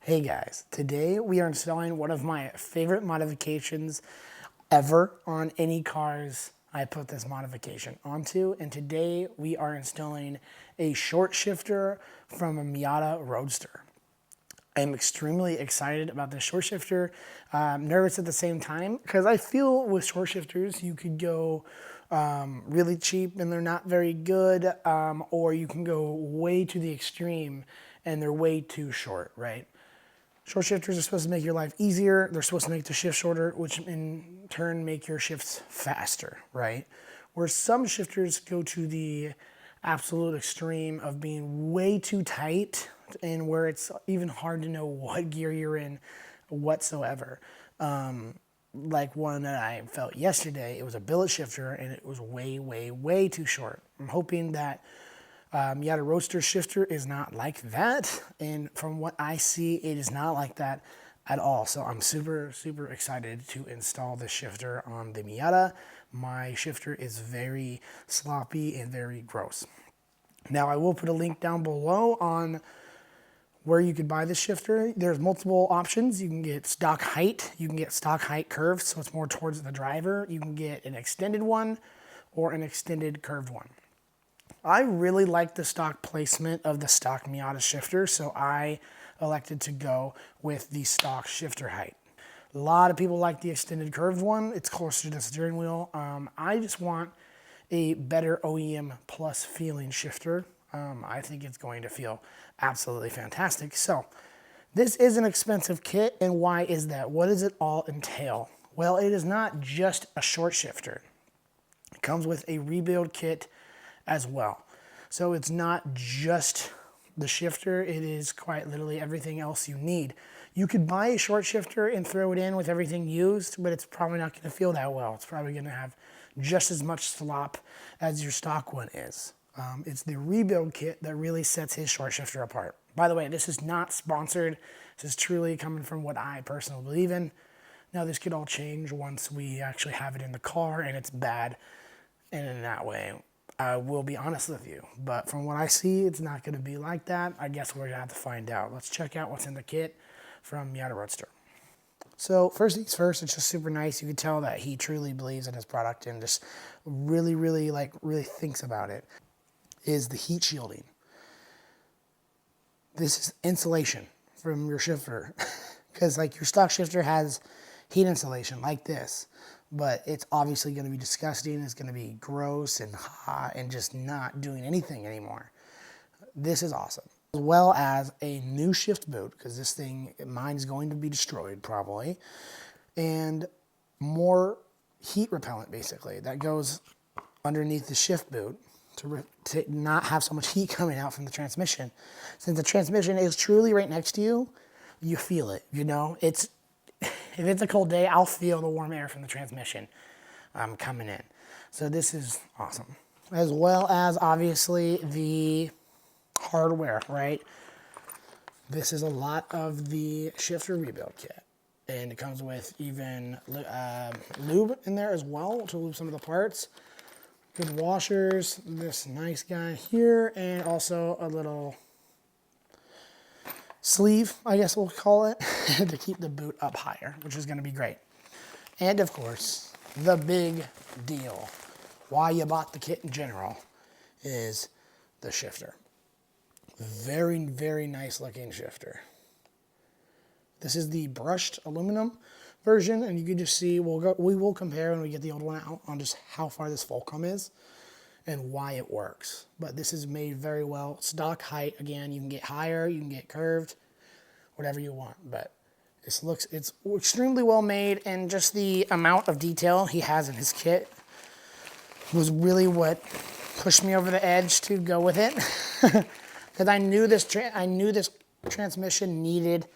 Hey guys, today we are installing one of my favorite modifications ever on any cars I put this modification onto, and today we are installing a short shifter from a Miata Roadster. I'm extremely excited about this short shifter. Nervous at the same time because I feel with short shifters you could go really cheap and they're not very good, or you can go way to the extreme and they're way too short, right? Short shifters are supposed to make your life easier. They're supposed to make the shift shorter, which in turn make your shifts faster, right? Where some shifters go to the absolute extreme of being way too tight and where it's even hard to know what gear you're in whatsoever. Like one that I felt yesterday, it was a billet shifter and it was way, way, way too short. I'm hoping that Miata Roadster shifter is not like that, and from what I see, it is not like that at all. So I'm super, super excited to install this shifter on the Miata. My shifter is very sloppy and very gross. Now I will put a link down below on where you could buy this shifter. There's multiple options. You can get stock height. You can get stock height curved, so it's more towards the driver. You can get an extended one or an extended curved one. I really like the stock placement of the stock Miata shifter, so I elected to go with the stock shifter height. A lot of people like the extended curved one. It's closer to the steering wheel. I just want a better OEM plus feeling shifter. I think it's going to feel absolutely fantastic. So this is an expensive kit, and why is that? What does it all entail? Well, it is not just a short shifter. It comes with a rebuild kit as well. So it's not just the shifter, it is quite literally everything else you need. You could buy a short shifter and throw it in with everything used, but it's probably not going to feel that well. It's probably going to have just as much slop as your stock one is. It's the rebuild kit that really sets his short shifter apart. By the way, this is not sponsored. This is truly coming from what I personally believe in. Now, this could all change once we actually have it in the car and it's bad, and in that way, I will be honest with you, but from what I see, it's not going to be like that. I guess we're going to have to find out. Let's check out what's in the kit from Miata Roadster. So first things first, it's just super nice. You can tell that he truly believes in his product and just really thinks about it, is the heat shielding. This is insulation from your shifter because like your stock shifter has heat insulation like this, but it's obviously going to be disgusting. It's going to be gross and hot and just not doing anything anymore. This is awesome. As well as a new shift boot, because this thing, mine's going to be destroyed probably, and more heat repellent basically that goes underneath the shift boot to not have so much heat coming out from the transmission. Since the transmission is truly right next to you, you feel it, you know? If it's a cold day, I'll feel the warm air from the transmission coming in. So this is awesome. As well as obviously the hardware, right? This is a lot of the shifter rebuild kit. And it comes with even lube in there as well to lube some of the parts. Good washers, this nice guy here, and also a little sleeve, I guess we'll call it, to keep the boot up higher, which is going to be great. And of course, the big deal, why you bought the kit in general, is the shifter. Very, very nice looking shifter. This is the brushed aluminum version, and you can just see, we will compare when we get the old one out on just how far this fulcrum is and why it works. But this is made very well. Stock height, again, you can get higher, you can get curved, whatever you want. But it's extremely well made, and just the amount of detail he has in his kit was really what pushed me over the edge to go with it. Because I knew this transmission needed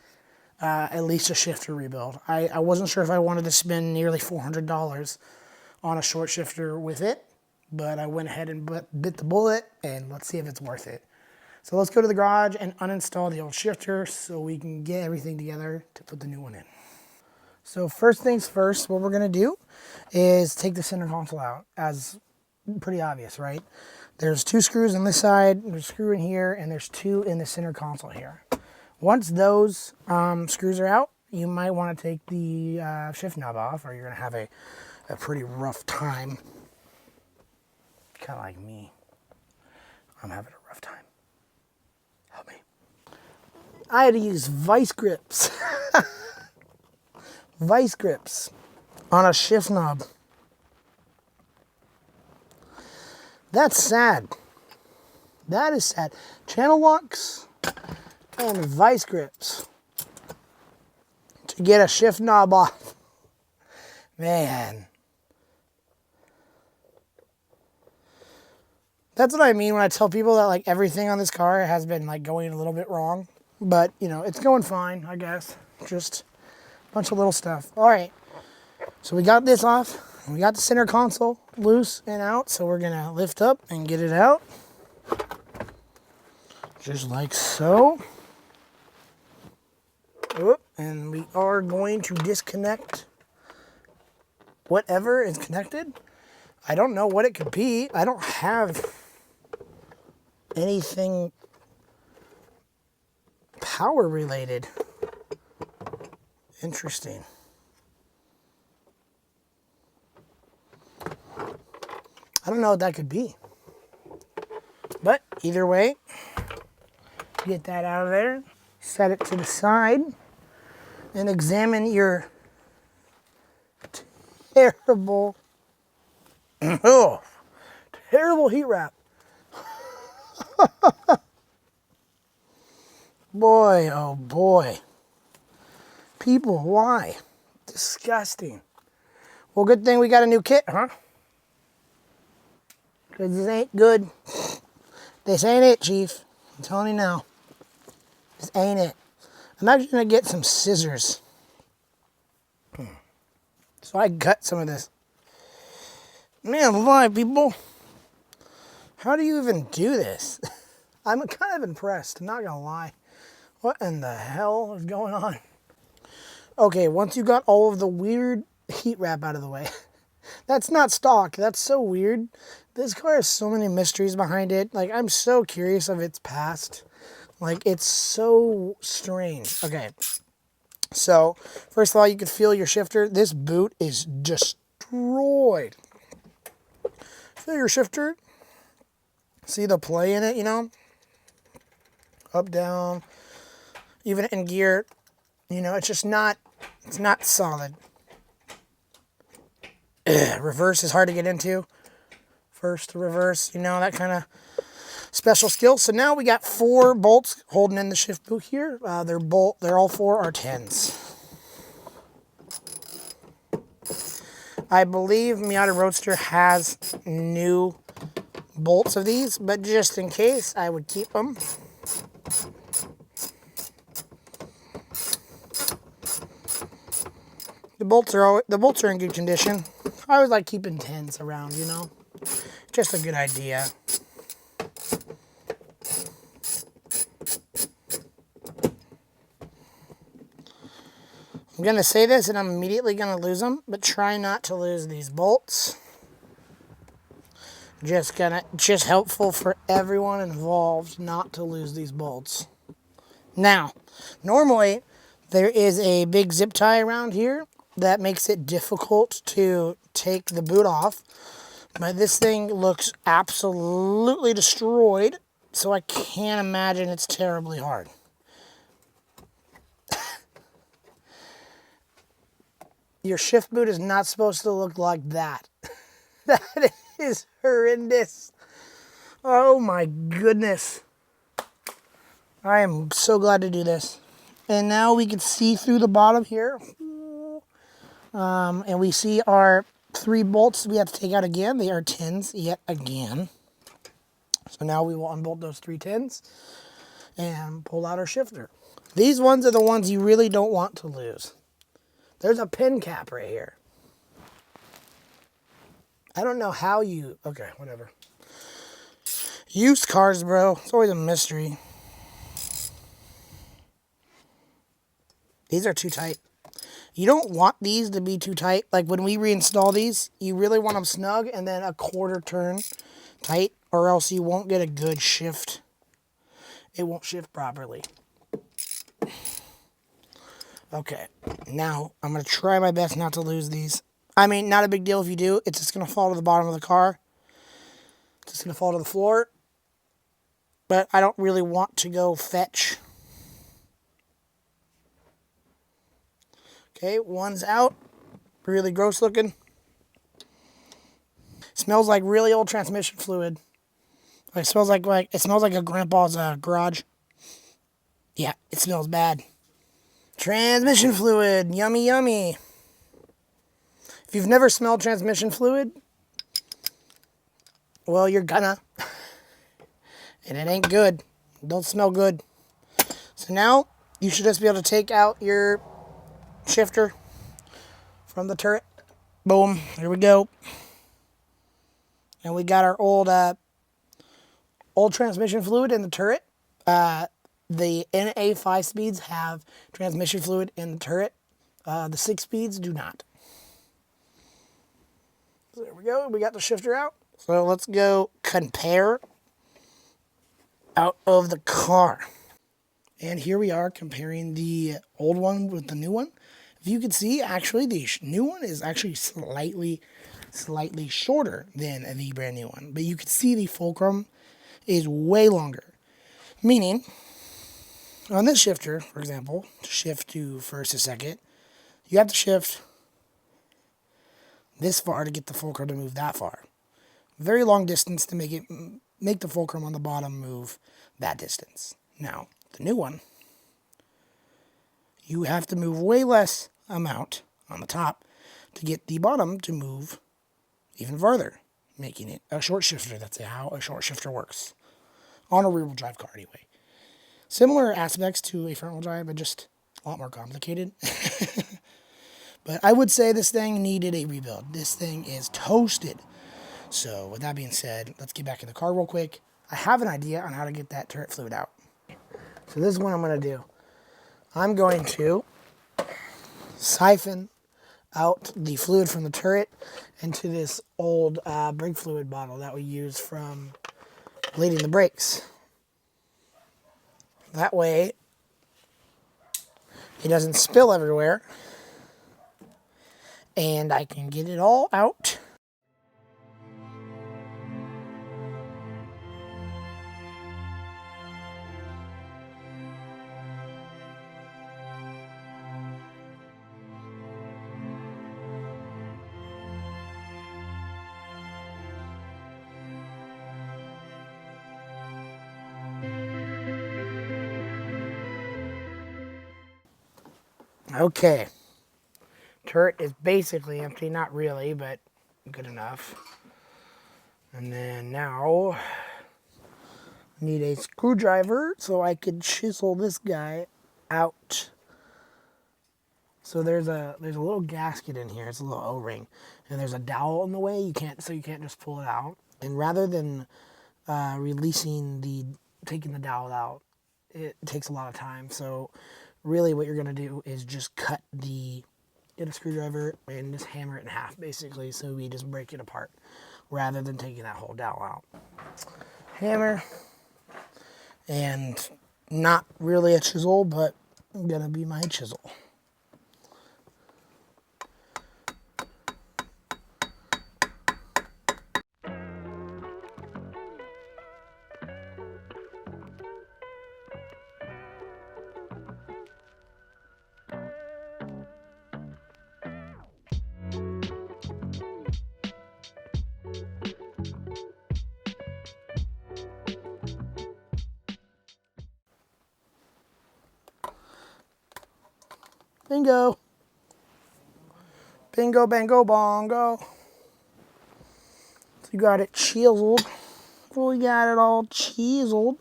at least a shifter rebuild. I wasn't sure if I wanted to spend nearly $400 on a short shifter with it, but I went ahead and bit the bullet, and let's see if it's worth it. So let's go to the garage and uninstall the old shifter so we can get everything together to put the new one in. So first things first, what we're gonna do is take the center console out, as pretty obvious, right? There's two screws on this side, there's a screw in here, and there's two in the center console here. Once those screws are out, you might want to take the shift knob off, or you're going to have a pretty rough time. Kind of like me. I'm having a rough time. Help me. I had to use vice grips. Vice grips on a shift knob. That's sad. That is sad. Channel locks and vice grips to get a shift knob off. Man. That's what I mean when I tell people that like everything on this car has been like going a little bit wrong. But, you know, it's going fine, I guess. Just a bunch of little stuff. All right. So we got this off. We got the center console loose and out. So we're going to lift up and get it out. Just like so. Oop. And we are going to disconnect whatever is connected. I don't know what it could be. I don't have anything power related. Interesting. I don't know what that could be. But either way, get that out of there, set it to the side, and examine your terrible, terrible heat wrap. Boy, oh boy. People, why? Disgusting. Well, good thing we got a new kit, huh? Because this ain't good. This ain't it, Chief. I'm telling you now. This ain't it. I'm actually going to get some scissors. So I can cut some of this. Man, why, people? How do you even do this? I'm kind of impressed, I'm not going to lie. What in the hell is going on? Okay, once you got all of the weird heat wrap out of the way. That's not stock. That's so weird. This car has so many mysteries behind it. Like, I'm so curious of its past. Like, it's so strange. Okay. So, first of all, you can feel your shifter. This boot is destroyed. Feel your shifter. See the play in it, you know? Up, down. Even in gear. You know, it's just not, it's not solid. Reverse is hard to get into. First to reverse, you know, that kind of special skill. So now we got 4 bolts holding in the shift boot here. They're all 4 are 10s. I believe Miata Roadster has new bolts of these, but just in case, I would keep them. The bolts are in good condition. I always like keeping 10s around, you know. Just a good idea. I'm going to say this and I'm immediately going to lose them, but try not to lose these bolts. Just helpful for everyone involved not to lose these bolts. Now, normally there is a big zip tie around here that makes it difficult to take the boot off. But this thing looks absolutely destroyed, so I can't imagine it's terribly hard. Your shift boot is not supposed to look like that. That is horrendous. Oh my goodness. I am so glad to do this. And now we can see through the bottom here. And we see our 3 bolts we have to take out again. They are 10s yet again. So now we will unbolt those 3 10s and pull out our shifter. These ones are the ones you really don't want to lose. There's a pin cap right here. I don't know how you... Okay, whatever. Used cars, bro. It's always a mystery. These are too tight. You don't want these to be too tight. Like when we reinstall these, you really want them snug and then a quarter turn tight, or else you won't get a good shift. It won't shift properly. Okay, now I'm going to try my best not to lose these. I mean, not a big deal if you do. It's just going to fall to the bottom of the car. It's just going to fall to the floor. But I don't really want to go fetch. Okay, one's out. Really gross looking. Smells like really old transmission fluid. It smells like a grandpa's garage. Yeah, it smells bad. Transmission fluid, yummy, yummy. If you've never smelled transmission fluid, well, you're gonna. And it ain't good. It don't smell good. So now, you should just be able to take out your shifter from the turret. Boom, here we go. And we got our old transmission fluid in the turret. The NA 5 speeds have transmission fluid in the turret. The 6 speeds do not. So there we go. We got the shifter out. So let's go compare out of the car. And here we are comparing the old one with the new one. If you can see, actually, the new one is actually slightly shorter than the brand new one. But you can see the fulcrum is way longer. Meaning, on this shifter, for example, to shift to first to second, you have to shift this far to get the fulcrum to move that far. Very long distance to make the fulcrum on the bottom move that distance. Now, the new one, you have to move way less amount on the top to get the bottom to move even further, making it a short shifter. That's how a short shifter works. On a rear-wheel drive car, anyway. Similar aspects to a front-wheel drive, but just a lot more complicated. But I would say this thing needed a rebuild. This thing is toasted. So with that being said, let's get back in the car real quick. I have an idea on how to get that turret fluid out. So this is what I'm going to do. I'm going to siphon out the fluid from the turret into this old brake fluid bottle that we use from bleeding the brakes. That way, it doesn't spill everywhere, and I can get it all out. Okay, turret is basically empty, not really, but good enough. And then now, I need a screwdriver so I can chisel this guy out. So there's a little gasket in here. It's a little O-ring, and there's a dowel in the way. You can't just pull it out. And rather than taking the dowel out, it takes a lot of time. So really, what you're gonna do is just get a screwdriver and just hammer it in half, basically. So we just break it apart, rather than taking that whole dowel out. Hammer, and not really a chisel, but gonna be my chisel. Bingo. Bingo, bango, bongo. So you got it chiseled. We got it all chiseled.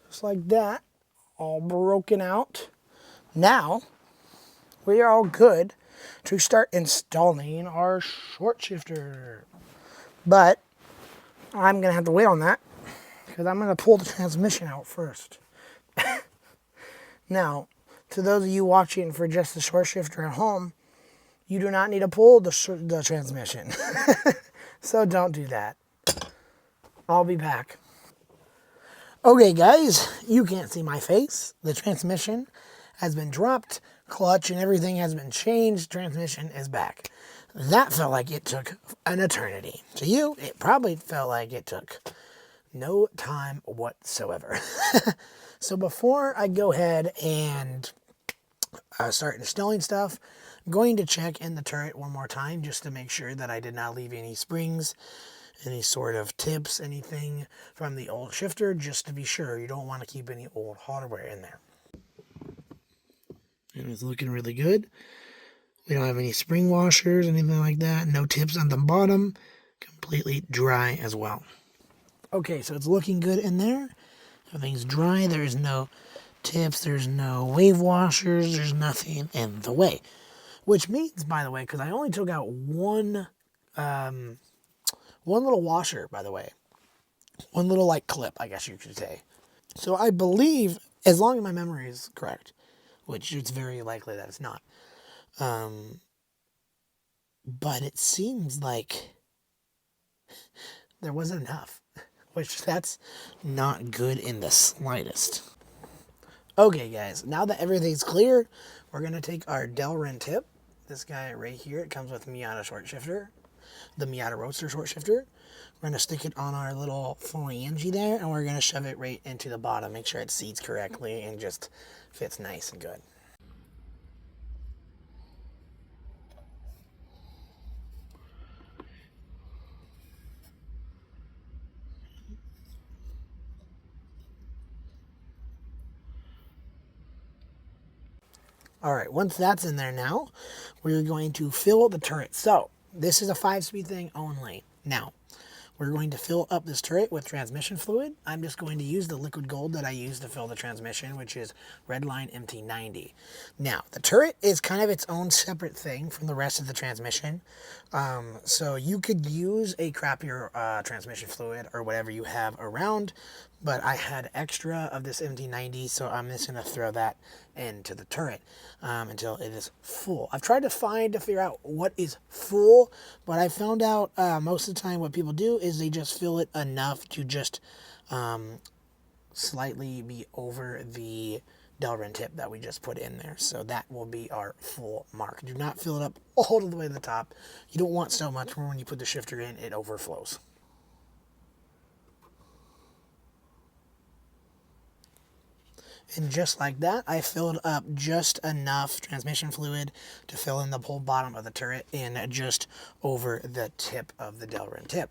Just like that. All broken out. Now, we are all good to start installing our short shifter. But I'm going to have to wait on that because I'm going to pull the transmission out first. Now, to those of you watching for just the short shifter at home, you do not need to pull the transmission. So don't do that. I'll be back. Okay, guys, you can't see my face. The transmission has been dropped, clutch and everything has been changed, transmission is back. That felt like it took an eternity. To you, it probably felt like it took no time whatsoever. So before I go ahead and start installing stuff, I'm going to check in the turret one more time just to make sure that I did not leave any springs, any sort of tips, anything from the old shifter, just to be sure. You don't want to keep any old hardware in there. And it's looking really good. We don't have any spring washers, anything like that. No tips on the bottom. Completely dry as well. Okay, so it's looking good in there. Everything's dry. There's no tips. There's no wave washers. There's nothing in the way. Which means, by the way, because I only took out one little washer, by the way. One little, like, clip, I guess you could say. So I believe, as long as my memory is correct, which it's very likely that it's not, but it seems like there wasn't enough, which that's not good in the slightest. Okay, guys, now that everything's clear, we're going to take our Delrin tip. This guy right here, it comes with Miata short shifter, the Miata Roadster short shifter. We're going to stick it on our little flange there, and we're going to shove it right into the bottom. Make sure it seats correctly and just fits nice and good. Alright, once that's in there now, we're going to fill the turret. So, this is a 5-speed thing only. Now, we're going to fill up this turret with transmission fluid. I'm just going to use the liquid gold that I use to fill the transmission, which is Redline MT90. Now, the turret is kind of its own separate thing from the rest of the transmission. So you could use a crappier transmission fluid or whatever you have around, but I had extra of this MT90, so I'm just going to throw that into the turret until it is full. I've tried to figure out what is full, but I found out most of the time what people do is they just fill it enough to just slightly be over the Delrin tip that we just put in there. So that will be our full mark. Do not fill it up all the way to the top. You don't want so much where when you put the shifter in, it overflows. And just like that, I filled up just enough transmission fluid to fill in the whole bottom of the turret and just over the tip of the Delrin tip.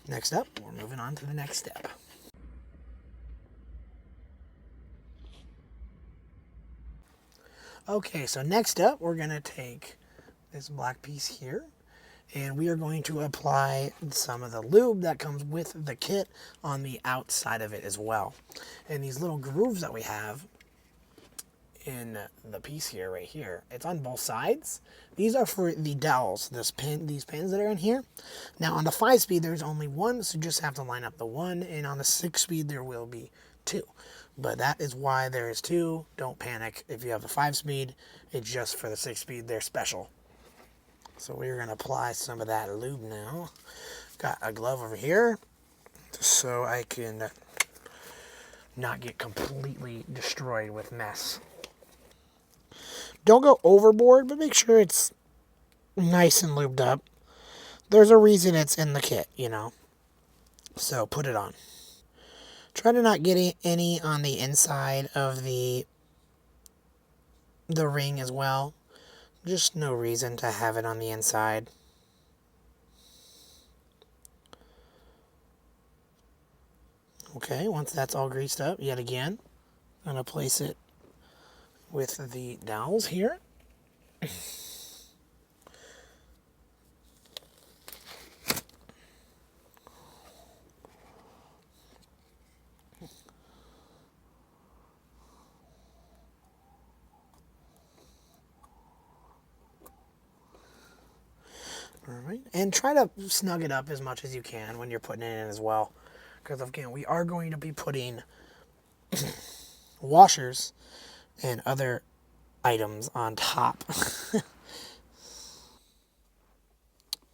Next up, we're moving on to the next step. Okay, so next up, we're going to take this black piece here, and we are going to apply some of the lube that comes with the kit on the outside of it as well. And these little grooves that we have in the piece here, right here, it's on both sides. These are for the dowels, these pins that are in here. Now on the 5-speed, there's only one, so you just have to line up the one, and on the 6-speed, there will be two. But that is why there is two. Don't panic. If you have the 5-speed, it's just for the 6-speed. They're special. So we're going to apply some of that lube now. Got a glove over here so I can not get completely destroyed with mess. Don't go overboard, but make sure it's nice and lubed up. There's a reason it's in the kit, you know. So put it on. Try to not get any on the inside of the ring as well. Just no reason to have it on the inside. Okay, once that's all greased up, yet again, I'm going to place it with the dowels here. Alright, and try to snug it up as much as you can when you're putting it in as well. Because again, we are going to be putting washers and other items on top.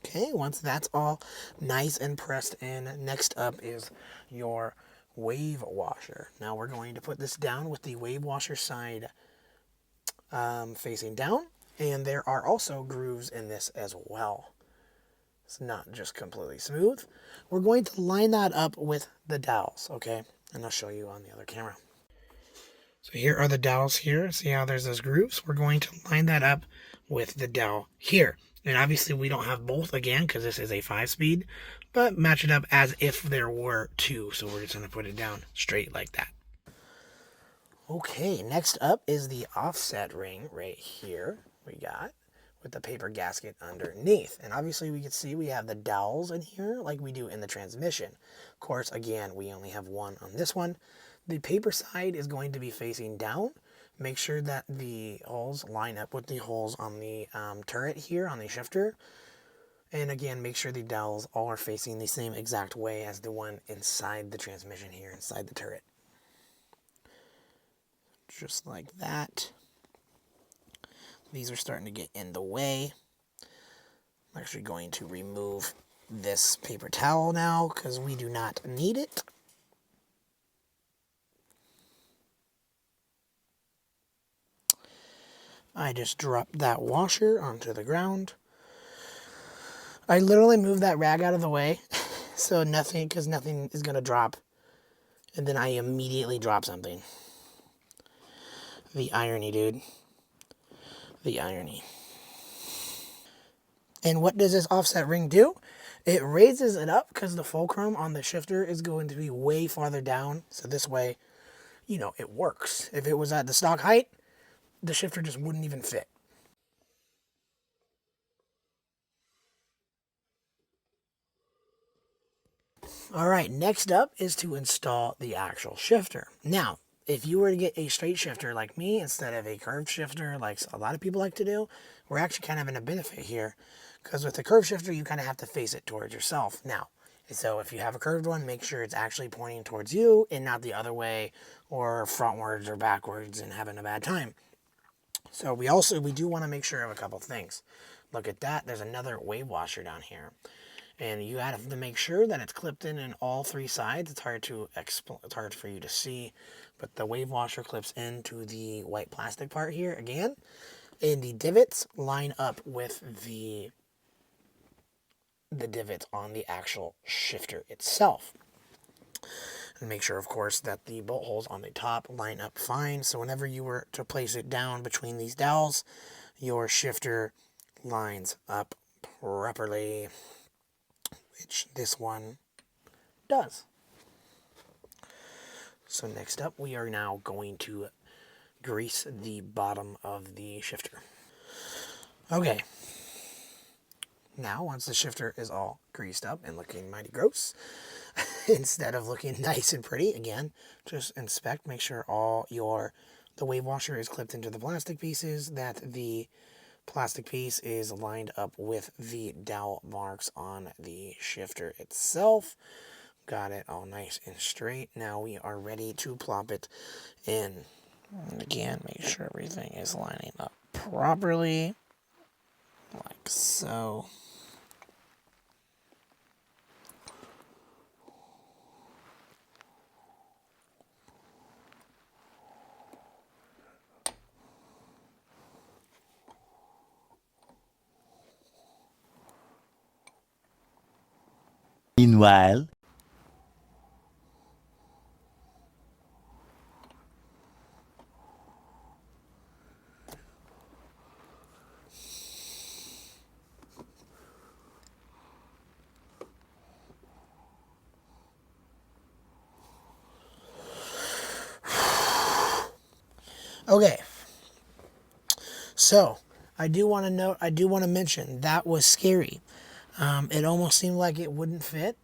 Okay, once that's all nice and pressed in, next up is your wave washer. Now we're going to put this down with the wave washer side facing down, and there are also grooves in this as well. It's not just completely smooth. We're going to line that up with the dowels, okay? And I'll show you on the other camera. So here are the dowels here. See how there's those grooves? We're going to line that up with the dowel here. And obviously we don't have both again because this is a 5-speed, but match it up as if there were 2. So we're just going to put it down straight like that. Okay, next up is the offset ring right here we got with the paper gasket underneath. And obviously we can see we have the dowels in here like we do in the transmission. Of course, again, we only have one on this one. The paper side is going to be facing down. Make sure that the holes line up with the holes on the turret here on the shifter. And again, make sure the dowels all are facing the same exact way as the one inside the transmission here, inside the turret. Just like that. These are starting to get in the way. I'm actually going to remove this paper towel now because we do not need it. I just dropped that washer onto the ground. I literally moved that rag out of the way so nothing is going to drop. And then I immediately drop something. The irony, dude. The irony. And what does this offset ring do? It raises it up because the fulcrum on the shifter is going to be way farther down. So this way, you know, it works. If it was at the stock height, the shifter just wouldn't even fit. All right, next up is to install the actual shifter. Now, if you were to get a straight shifter like me instead of a curved shifter like a lot of people like to do, we're actually kind of in a benefit here because with the curved shifter, you kind of have to face it towards yourself. Now, so if you have a curved one, make sure it's actually pointing towards you and not the other way or frontwards or backwards and having a bad time. So we do want to make sure of a couple things. Look at that. There's another wave washer down here. And you have to make sure that it's clipped in all 3 sides. It's hard for you to see, but the wave washer clips into the white plastic part here again. And the divots line up with the divots on the actual shifter itself. And make sure, of course, that the bolt holes on the top line up fine. So whenever you were to place it down between these dowels, your shifter lines up properly, which this one does. So next up, we are now going to grease the bottom of the shifter. Okay. Now, once the shifter is all greased up and looking mighty gross, instead of looking nice and pretty, again, just inspect, make sure the wave washer is clipped into the plastic pieces, that the plastic piece is lined up with the dowel marks on the shifter itself. Got it all nice and straight. Now we are ready to plop it in. And again, make sure everything is lining up properly, like so. Meanwhile, Okay, so I do want to mention that was scary. It almost seemed like it wouldn't fit.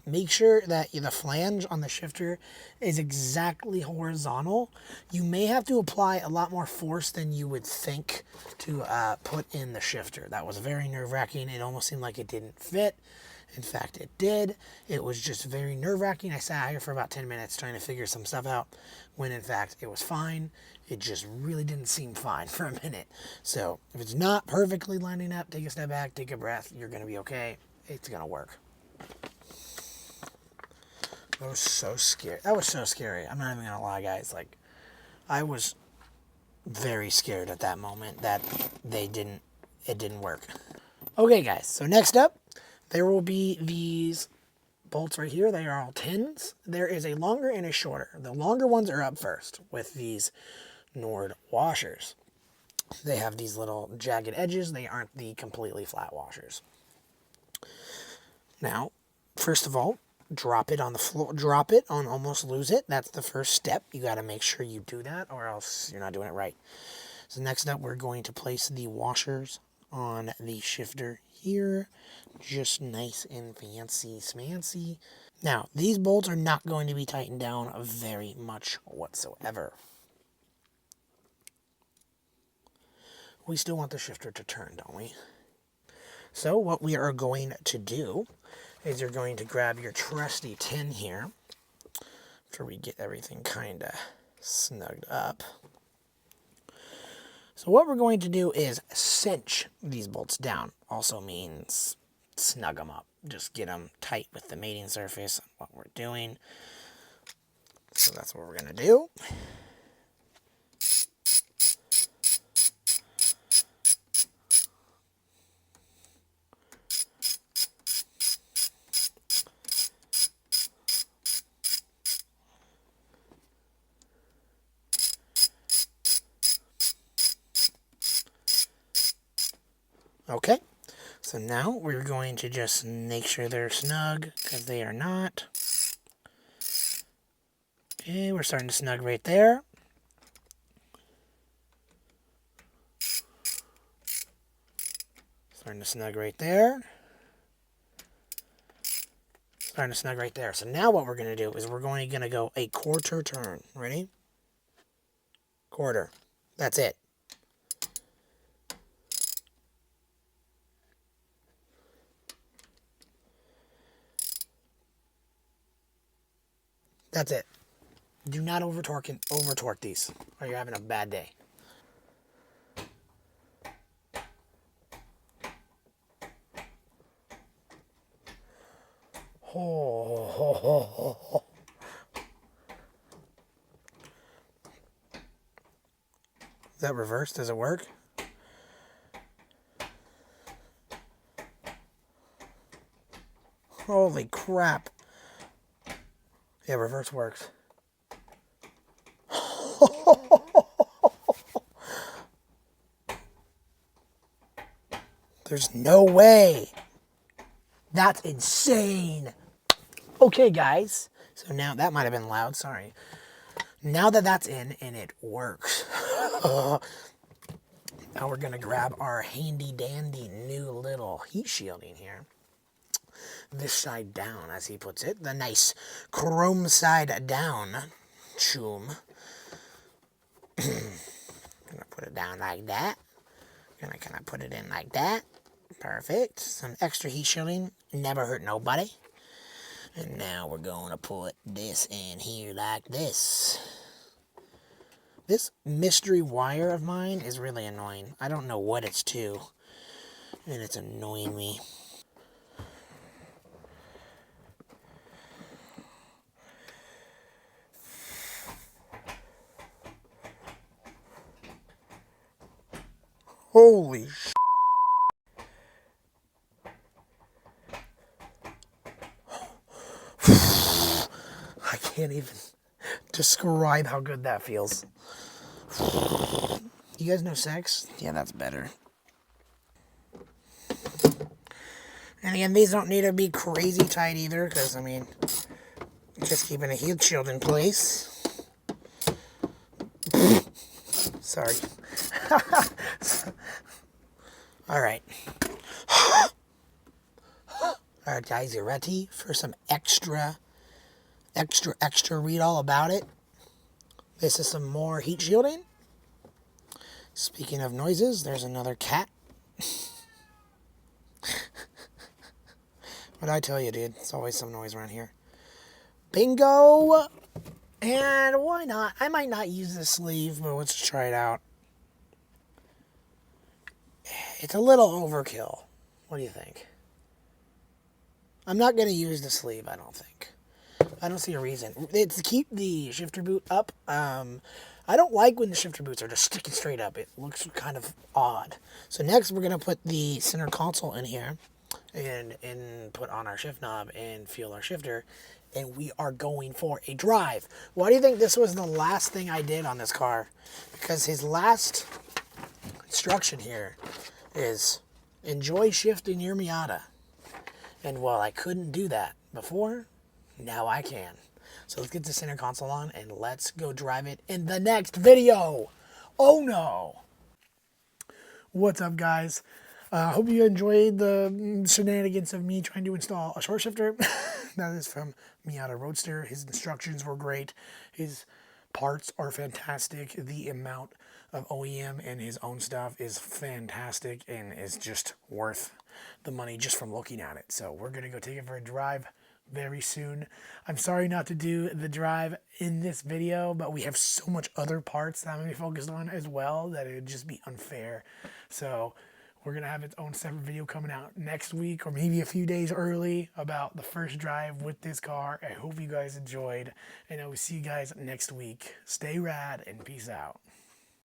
Make sure that the flange on the shifter is exactly horizontal. You may have to apply a lot more force than you would think to put in the shifter. That was very nerve-wracking. It almost seemed like it didn't fit. In fact, it did. It was just very nerve-wracking. I sat here for about 10 minutes trying to figure some stuff out, when in fact it was fine. It just really didn't seem fine for a minute. So if it's not perfectly lining up, take a step back, take a breath. You're going to be okay. It's going to work. That was so scary. That was so scary. I'm not even gonna lie, guys. Like, I was very scared at that moment that it didn't work. Okay, guys. So next up, there will be these bolts right here. They are all 10s. There is a longer and a shorter. The longer ones are up first with these Nord washers. They have these little jagged edges. They aren't the completely flat washers. Now, first of all, drop it on the floor. Drop it on almost lose it. That's the first step. You got to make sure you do that or else you're not doing it right. So next up, we're going to place the washers on the shifter here. Just nice and fancy smancy. Now, these bolts are not going to be tightened down very much whatsoever. We still want the shifter to turn, don't we? So what we are going to do is you're going to grab your trusty 10 here after we get everything kind of snugged up. So what we're going to do is cinch these bolts down. Also means snug them up. Just get them tight with the mating surface, what we're doing. So that's what we're going to do. Okay, so now we're going to just make sure they're snug, because they are not. Okay, we're starting to snug right there. Starting to snug right there. Starting to snug right there. So now what we're going to do is we're going to go a quarter turn. Ready? Quarter. That's it. That's it. Do not over torque these, or you're having a bad day. Oh. Is that reversed? Does it work? Holy crap. Yeah, reverse works. There's no way. That's insane. Okay, guys. So now, that might have been loud, sorry. Now that that's in and it works, now we're going to grab our handy dandy new little heat shielding here. This side down, as he puts it. The nice chrome side down. Choom. Gonna put it down like that. Gonna kind of put it in like that. Perfect. Some extra heat shielding. Never hurt nobody. And now we're going to put this in here like this. This mystery wire of mine is really annoying. I don't know what it's to, and it's annoying me. Holy sh**. I can't even describe how good that feels. You guys know sex? Yeah, that's better. And again, these don't need to be crazy tight either, because, I mean, just keeping a heat shield in place. Sorry. Alright. Alright, guys, you ready for some extra read all about it? This is some more heat shielding. Speaking of noises, there's another cat. What'd I tell you, dude? It's always some noise around here. Bingo! And why not? I might not use the sleeve, but let's try it out. It's a little overkill. What do you think? I'm not going to use the sleeve, I don't think. I don't see a reason. It's to keep the shifter boot up. I don't like when the shifter boots are just sticking straight up. It looks kind of odd. So next we're going to put the center console in here and put on our shift knob and feel our shifter. And we are going for a drive. Why do you think this was the last thing I did on this car? Because his last instruction here is enjoy shifting your Miata. And while I couldn't do that before, now I can. So let's get the center console on and let's go drive it in the next video. Oh no. What's up, guys? Hope you enjoyed the shenanigans of me trying to install a short shifter. That is from Miata Roadster. His instructions were great. His parts are fantastic. The amount of OEM and his own stuff is fantastic and is just worth the money just from looking at it. So we're going to go take it for a drive very soon. I'm sorry not to do the drive in this video, but we have so much other parts that I'm going to be focused on as well that it would just be unfair. So we're going to have its own separate video coming out next week or maybe a few days early about the first drive with this car. I hope you guys enjoyed, and I will see you guys next week. Stay rad and peace out.